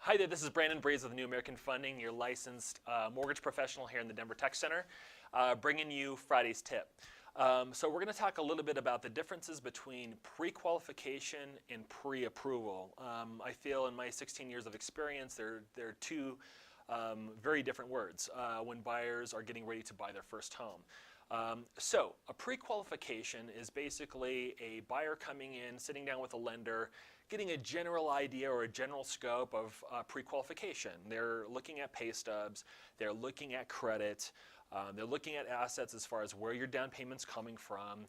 Hi there, this is Briese with New American Funding, your licensed mortgage professional here in the Denver Tech Center, bringing you Friday's tip. So we're going to talk a little bit about the differences between pre-qualification and pre-approval. I feel in my 16 years of experience, they're two very different words when buyers are getting ready to buy their first home. So a pre-qualification is basically a buyer coming in, sitting down with a lender, getting a general idea or a general scope of pre-qualification. They're looking at pay stubs, they're looking at credit, they're looking at assets as far as where your down payment's coming from,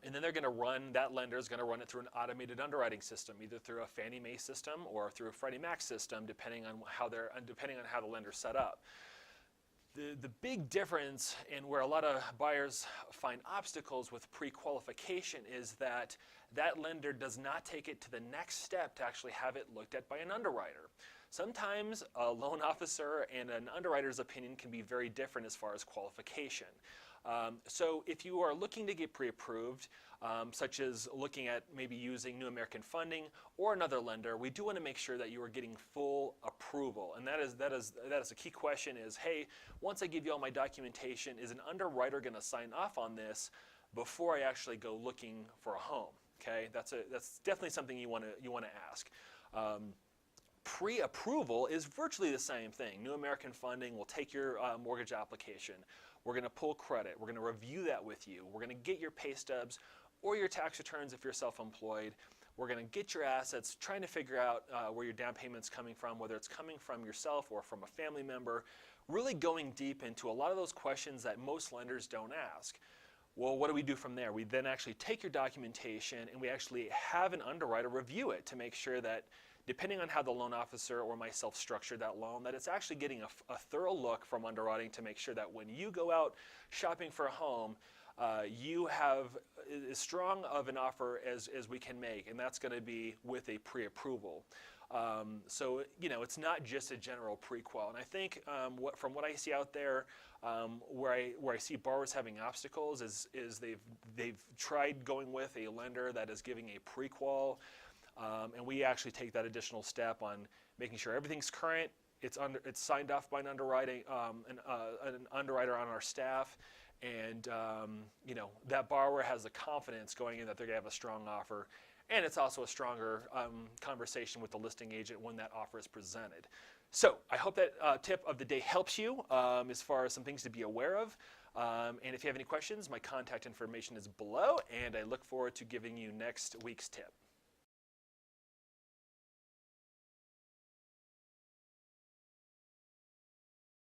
and then that lender is going to run it through an automated underwriting system, either through a Fannie Mae system or through a Freddie Mac system, depending on how the lender's set up. The big difference and where a lot of buyers find obstacles with pre-qualification is that lender does not take it to the next step to actually have it looked at by an underwriter. Sometimes a loan officer and an underwriter's opinion can be very different as far as qualification. So if you are looking to get pre-approved, such as looking at maybe using New American Funding or another lender, we do want to make sure that you are getting full approval. And that is a key question is, hey, once I give you all my documentation, is an underwriter going to sign off on this before I actually go looking for a home? Okay, that's definitely something you want to ask. Pre-approval is virtually the same thing. New American Funding will take your mortgage application. We're going to pull credit. We're going to review that with you. We're going to get your pay stubs or your tax returns if you're self-employed. We're going to get your assets, trying to figure out where your down payment's coming from, whether it's coming from yourself or from a family member, really going deep into a lot of those questions that most lenders don't ask. Well, what do we do from there? We then actually take your documentation and we actually have an underwriter review it to make sure that, depending on how the loan officer or myself structured that loan, that it's actually getting a thorough look from underwriting to make sure that when you go out shopping for a home, you have as strong of an offer as we can make, and that's going to be with a pre-approval. So, it's not just a general pre-qual. And I think from what I see out there, where I see borrowers having obstacles is they've tried going with a lender that is giving a pre-qual, and we actually take that additional step on making sure everything's current. It's signed off by an underwriting an underwriter on our staff, and that borrower has the confidence going in that they're going to have a strong offer. And it's also a stronger conversation with the listing agent when that offer is presented. So I hope that tip of the day helps you as far as some things to be aware of. And if you have any questions, my contact information is below, and I look forward to giving you next week's tip.